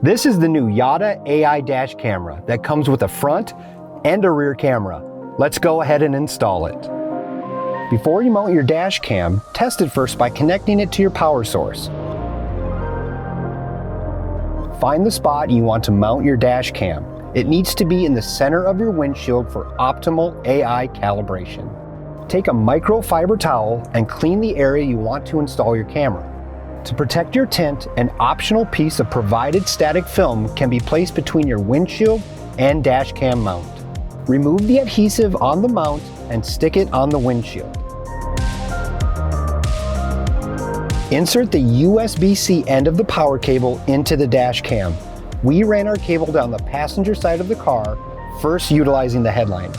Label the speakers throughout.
Speaker 1: This is the new YADA AI dash camera that comes with a front and a rear camera. Let's go ahead and install it. Before you mount your dash cam, test it first by connecting it to your power source. Find the spot you want to mount your dash cam. It needs to be in the center of your windshield for optimal AI calibration. Take a microfiber towel and clean the area you want to install your camera. To protect your tint, an optional piece of provided static film can be placed between your windshield and dash cam mount. Remove the adhesive on the mount and stick it on the windshield. Insert the USB-C end of the power cable into the dash cam. We ran our cable down the passenger side of the car, first utilizing the headliner.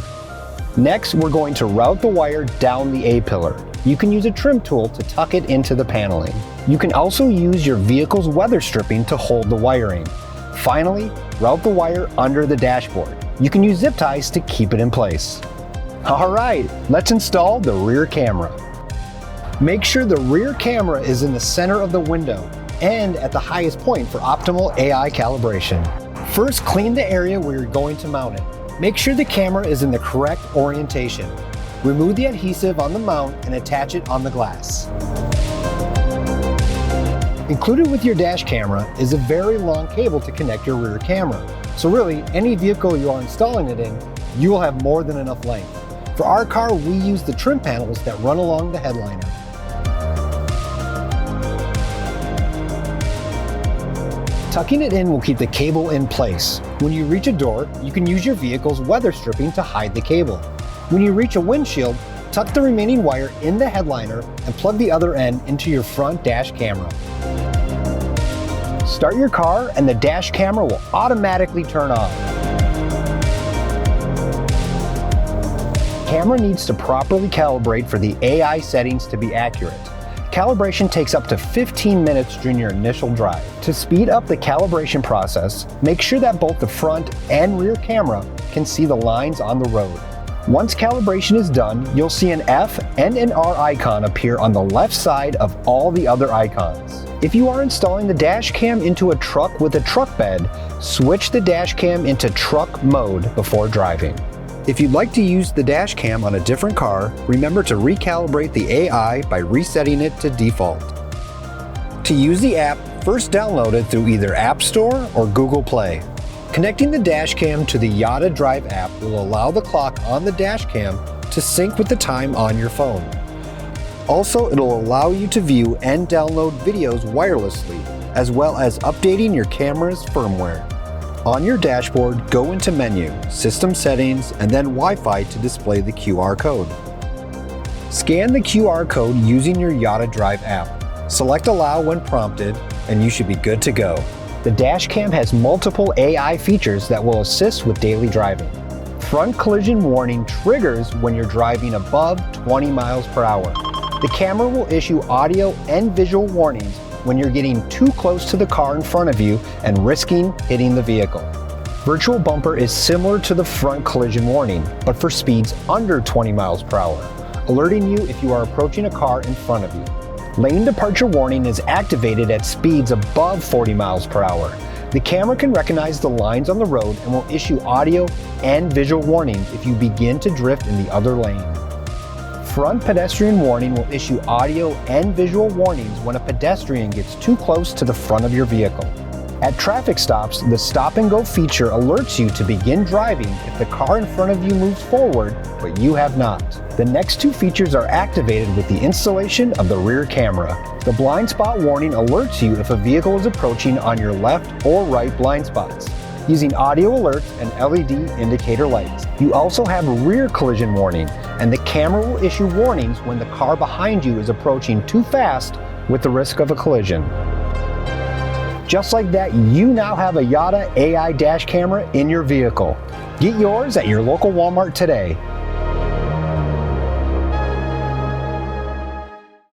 Speaker 1: Next, we're going to route the wire down the A-pillar. You can use a trim tool to tuck it into the paneling. You can also use your vehicle's weather stripping to hold the wiring. Finally, route the wire under the dashboard. You can use zip ties to keep it in place. All right, let's install the rear camera. Make sure the rear camera is in the center of the window and at the highest point for optimal AI calibration. First, clean the area where you're going to mount it. Make sure the camera is in the correct orientation. Remove the adhesive on the mount and attach it on the glass. Included with your dash camera is a very long cable to connect your rear camera. So really, any vehicle you are installing it in, you will have more than enough length. For our car, we use the trim panels that run along the headliner. Tucking it in will keep the cable in place. When you reach a door, you can use your vehicle's weather stripping to hide the cable. When you reach a windshield, tuck the remaining wire in the headliner and plug the other end into your front dash camera. Start your car and the dash camera will automatically turn on. Camera needs to properly calibrate for the AI settings to be accurate. Calibration takes up to 15 minutes during your initial drive. To speed up the calibration process, make sure that both the front and rear camera can see the lines on the road. Once calibration is done, you'll see an F and an R icon appear on the left side of all the other icons. If you are installing the dash cam into a truck with a truck bed, switch the dash cam into truck mode before driving. If you'd like to use the dash cam on a different car, remember to recalibrate the AI by resetting it to default. To use the app, first download it through either App Store or Google Play. Connecting the dash cam to the YADA Drive app will allow the clock on the dash cam to sync with the time on your phone. Also, it'll allow you to view and download videos wirelessly, as well as updating your camera's firmware. On your dashboard, go into Menu, System Settings, and then Wi-Fi to display the QR code. Scan the QR code using your YADA Drive app. Select Allow when prompted, and you should be good to go. The dash cam has multiple AI features that will assist with daily driving. Front collision warning triggers when you're driving above 20 miles per hour. The camera will issue audio and visual warnings when you're getting too close to the car in front of you and risking hitting the vehicle. Virtual bumper is similar to the front collision warning, but for speeds under 20 miles per hour, alerting you if you are approaching a car in front of you. Lane departure warning is activated at speeds above 40 miles per hour. The camera can recognize the lines on the road and will issue audio and visual warnings if you begin to drift in the other lane. Front pedestrian warning will issue audio and visual warnings when a pedestrian gets too close to the front of your vehicle. At traffic stops, the stop and go feature alerts you to begin driving if the car in front of you moves forward, but you have not. The next two features are activated with the installation of the rear camera. The blind spot warning alerts you if a vehicle is approaching on your left or right blind spots, using audio alerts and LED indicator lights. You also have rear collision warning, and the camera will issue warnings when the car behind you is approaching too fast with the risk of a collision. Just like that, you now have a YADA AI dash camera in your vehicle. Get yours at your local Walmart today.